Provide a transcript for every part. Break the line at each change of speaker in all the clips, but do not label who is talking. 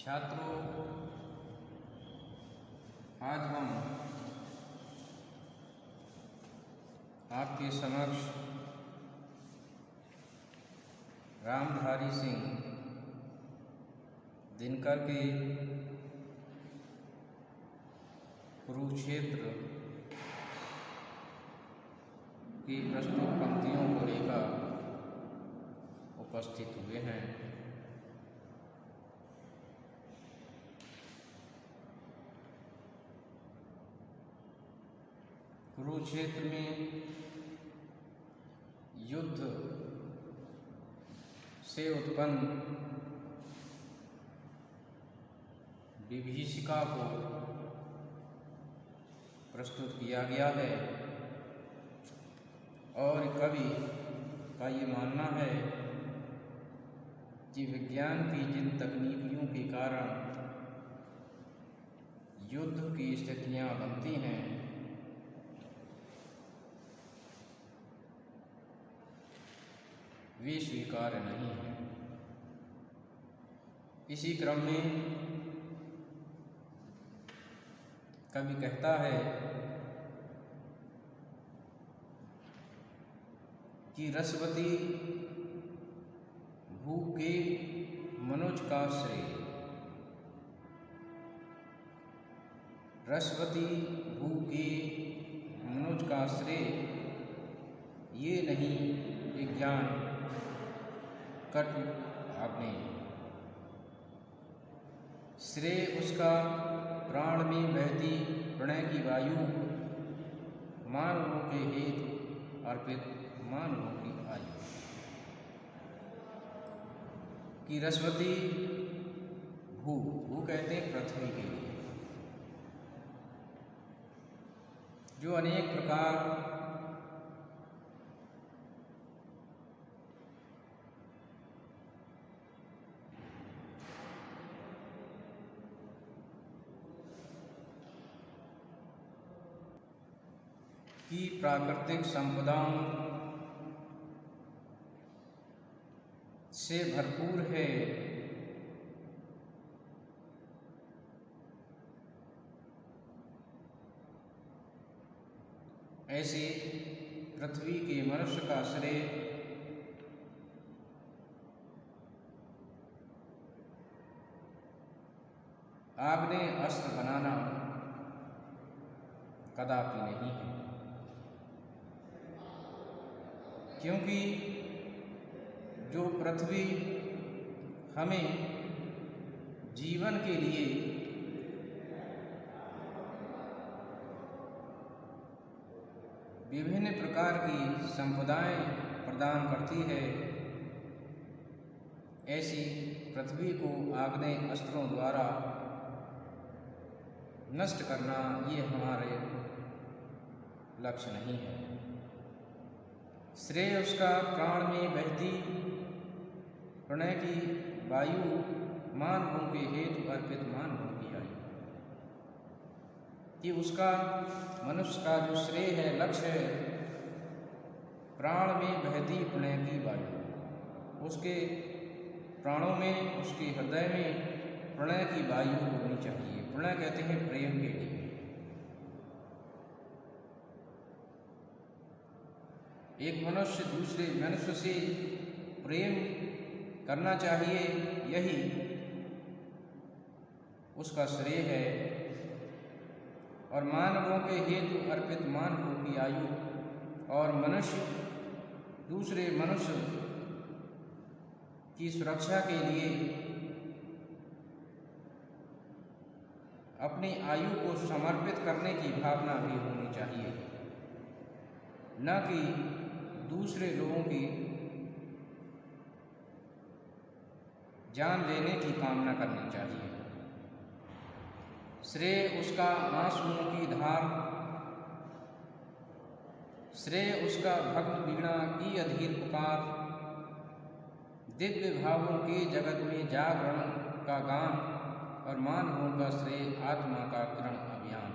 छात्रों, आज हम आपके समक्ष रामधारी सिंह दिनकर के कुरुक्षेत्र की प्रस्तुत पंक्तियों को लेकर उपस्थित हुए हैं। कुरुक्षेत्र में युद्ध से उत्पन्न विभीषिका को प्रस्तुत किया गया है और कवि का ये मानना है कि विज्ञान की जिन तकनीकियों के कारण युद्ध की स्थितियां बनती हैं, वे स्वीकार्य नहीं है। इसी क्रम में कवि कहता है कि रसवती भू के मनुज का श्रेय, रसवती भू के मनुज का श्रेय ये नहीं विज्ञान कटु आपने, श्रेय उसका प्राण में बहती प्रणय की वायु, मानवों के हेतु अर्पित मानवों की आयु। कि रसवती भू कहते हैं पृथ्वी के लिए, जो अनेक प्रकार की प्राकृतिक संपदाओं से भरपूर है। ऐसे पृथ्वी के मनुष्य का श्रेय आग्नेय अस्त्र बनाना कदापि नहीं है, क्योंकि जो पृथ्वी हमें जीवन के लिए विभिन्न प्रकार की संपदाएं प्रदान करती है, ऐसी पृथ्वी को आग्नेय अस्त्रों द्वारा नष्ट करना ये हमारे लक्ष्य नहीं है। श्रेय उसका प्राण में बहती प्रणय की वायु, मानवों के हेतु अर्पित मानवों की आयु। कि उसका मनुष्य का जो श्रेय है, लक्ष्य है, प्राण में बहती प्रणय की वायु, उसके प्राणों में, उसके हृदय में प्रणय की वायु होनी चाहिए। प्रणय कहते हैं प्रेम के लिए। एक मनुष्य दूसरे मनुष्य से प्रेम करना चाहिए, यही उसका श्रेय है। और मानवों के हेतु अर्पित मानवों की आयु, और मनुष्य दूसरे मनुष्य की सुरक्षा के लिए अपनी आयु को समर्पित करने की भावना भी होनी चाहिए, न कि दूसरे लोगों की जान लेने की कामना करनी चाहिए। श्रेय उसका आंसुओं की धार, श्रेय उसका भक्त वीणा की अधीर पुकार, दिव्य भावों के जगत में जागरण का गान, और मानवों का श्रेय आत्मा का किरण अभियान।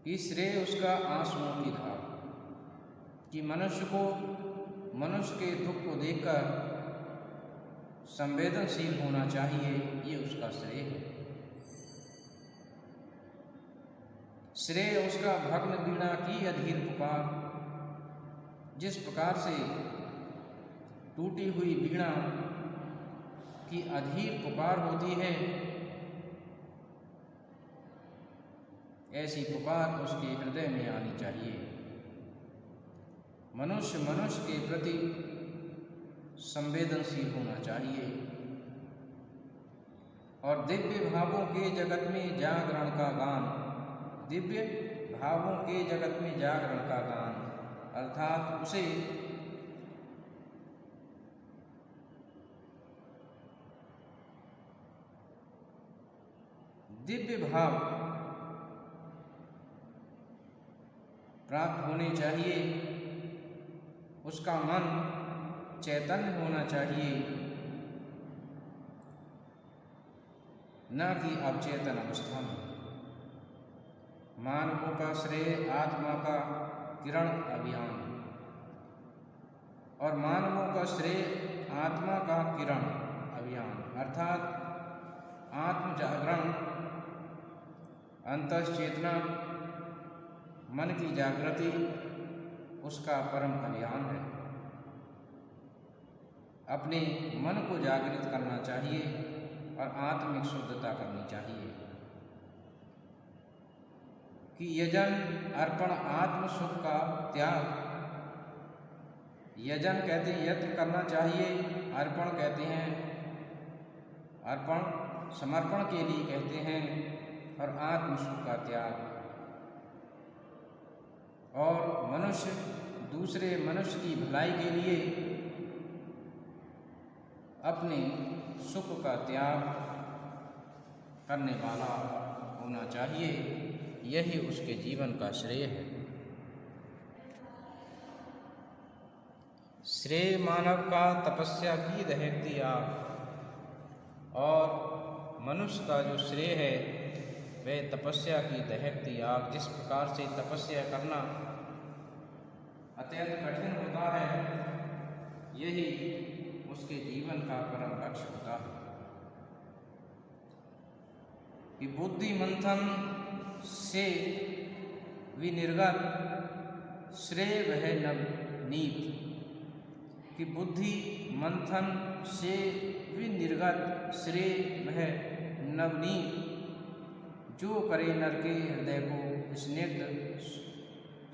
कि श्रेय उसका आंसुओं की धार, कि मनुष्य को मनुष्य के दुख को देखकर संवेदनशील होना चाहिए, ये उसका श्रेय है। श्रेय उसका भग्न वीणा की अधीर पुकार, जिस प्रकार से टूटी हुई वीणा की अधीर पुकार होती है, ऐसी पुकार उसके हृदय में आनी चाहिए। मनुष्य मनुष्य के प्रति संवेदनशील होना चाहिए और दिव्य भावों के जगत में जागरण का गान, दिव्य भावों के जगत में जागरण का गान अर्थात उसे दिव्य भाव प्राप्त होने चाहिए, उसका मन चैतन्य होना चाहिए, न कि अवचेतन अवस्था में। मानवों का श्रेय आत्मा का किरण अभियान, और मानवों का श्रेय आत्मा का किरण अभियान अर्थात आत्म जागरण, अंतश्चेतना, मन की जागृति उसका परम अभियान है। अपने मन को जागृत करना चाहिए और आत्मिक शुद्धता करनी चाहिए कि यजन अर्पण आत्म सुख का त्याग, यजन कहते हैं यत्न करना चाहिए, अर्पण कहते हैं अर्पण समर्पण के लिए कहते हैं, और आत्म सुख का त्याग। और मनुष्य दूसरे मनुष्य की भलाई के लिए अपने सुख का त्याग करने वाला होना चाहिए, यही उसके जीवन का श्रेय है। श्रेय मानव का तपस्या की दहकती आग, और मनुष्य का जो श्रेय है वह तपस्या की दहकती आग। जिस प्रकार से तपस्या करना अत्यंत कठिन होता है, यही उसके जीवन का परम लक्ष्य होता है कि बुद्धि मंथन से विनिर्गत श्रेय वह नवनीत, कि बुद्धि मंथन से विनिर्गत श्रेय वह नवनीत, जो करे नर के हृदय को स्निग्ध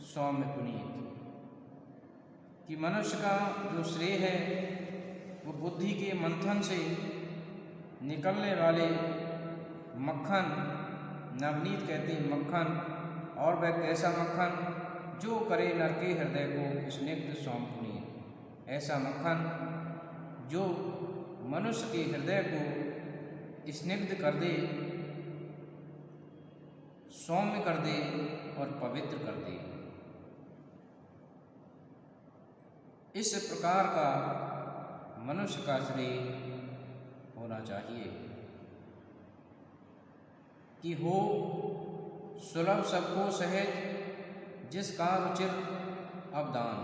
सौम्य पुनीत। कि मनुष्य का जो श्रेय है वो बुद्धि के मंथन से निकलने वाले मक्खन, नवनीत कहते हैं मक्खन, और वह कैसा मक्खन, जो करे नर के हृदय को स्निग्ध सौम्य पुनीत। ऐसा मक्खन जो मनुष्य के हृदय को स्निग्ध कर दे, सौम्य कर दे और पवित्र कर दे। इस प्रकार का मनुष्य का श्रेय होना चाहिए कि हो सुलभ सबको सहज जिसका रुचिर अवदान,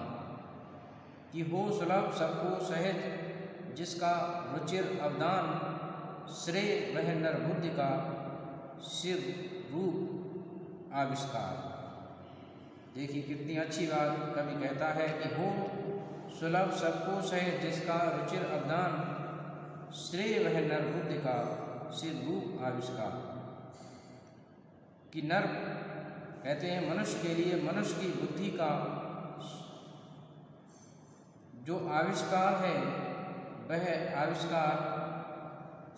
कि हो सुलभ सबको सहज जिसका रुचिर अवदान, श्रेय वह नर बुद्धि का शिव रूप आविष्कार। देखिए कितनी अच्छी बात कवि कहता है कि हो सुलभ सबको सहज जिसका रुचिर अवदान, श्रेय वह नर बुद्धि का शिव रूप आविष्कार। कि नर कहते हैं मनुष्य के लिए मनुष्य की बुद्धि का जो आविष्कार है वह आविष्कार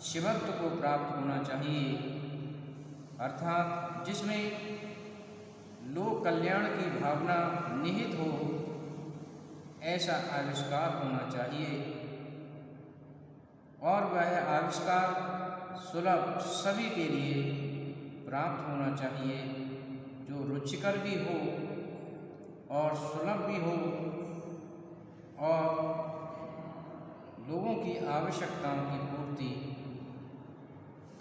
शिवत्व को प्राप्त होना चाहिए, अर्थात जिसमें लोक कल्याण की भावना निहित हो, ऐसा आविष्कार होना चाहिए। और वह आविष्कार सुलभ सभी के लिए प्राप्त होना चाहिए, जो रुचिकर भी हो और सुलभ भी हो और लोगों की आवश्यकताओं की पूर्ति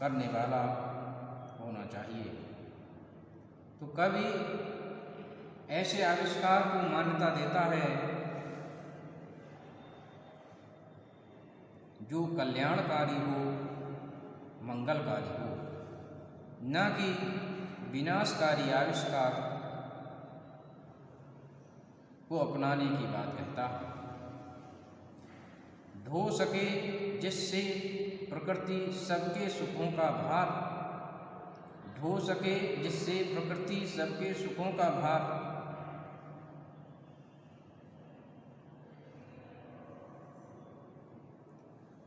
करने वाला होना चाहिए। तो कवि ऐसे आविष्कार को मान्यता देता है जो कल्याणकारी हो, मंगलकारी हो, न कि विनाशकारी आविष्कार को अपनाने की बात कहता है। ढो सके जिससे प्रकृति सबके सुखों का भार, ढो सके जिससे प्रकृति सबके सुखों का भार,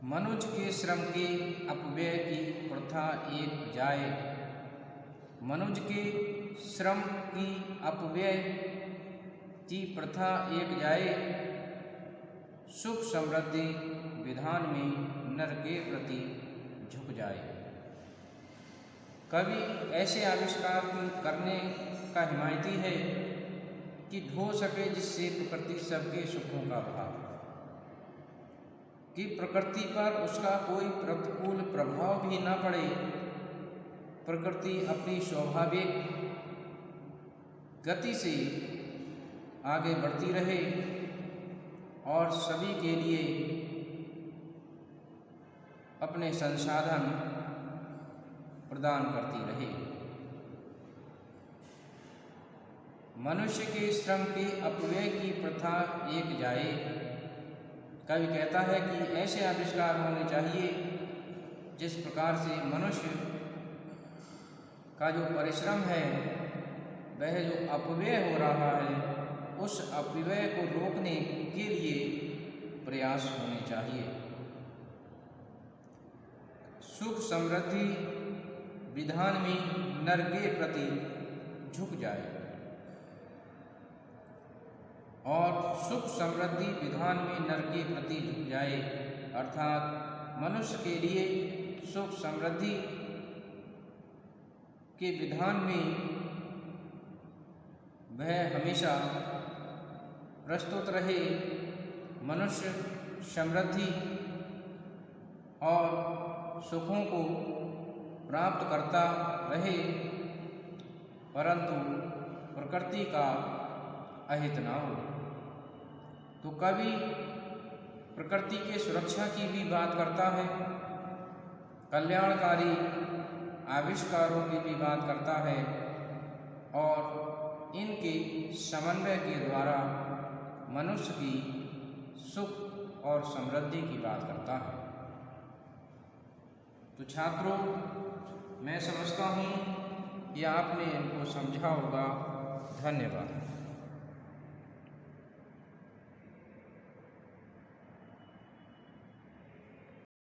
मनुज के श्रम के अपव्यय की प्रथा एक जाए, मनुज के श्रम की अपव्यय की प्रथा एक जाए, सुख समृद्धि विधान में नर के प्रति झुक जाए। कवि ऐसे आविष्कार करने का हिमायती है कि ढो सके जिससे प्रकृति सबके सुखों का भार, कि प्रकृति पर उसका कोई प्रतिकूल प्रभाव भी न पड़े, प्रकृति अपनी स्वाभाविक गति से आगे बढ़ती रहे और सभी के लिए अपने संसाधन प्रदान करती रहे। मनुष्य के श्रम के अपव्यय की प्रथा एक जाए। कवि कहता है कि ऐसे आविष्कार होने चाहिए जिस प्रकार से मनुष्य का जो परिश्रम है, वह जो अपव्यय हो रहा है, उस अपव्यय को रोकने के लिए प्रयास होने चाहिए। सुख समृद्धि विधान में नर के प्रति झुक जाए, और सुख समृद्धि विधान में नर के प्रति झुक जाए अर्थात मनुष्य के लिए सुख समृद्धि के विधान में वह हमेशा प्रस्तुत रहे, मनुष्य समृद्धि और सुखों को प्राप्त करता रहे, परंतु प्रकृति का अहित न हो। तो कवि प्रकृति के सुरक्षा की भी बात करता है, कल्याणकारी आविष्कारों की भी बात करता है, और इनके समन्वय के द्वारा मनुष्य की सुख और समृद्धि की बात करता है। तो छात्रों, मैं समझता हूँ कि आपने इनको समझा होगा। धन्यवाद।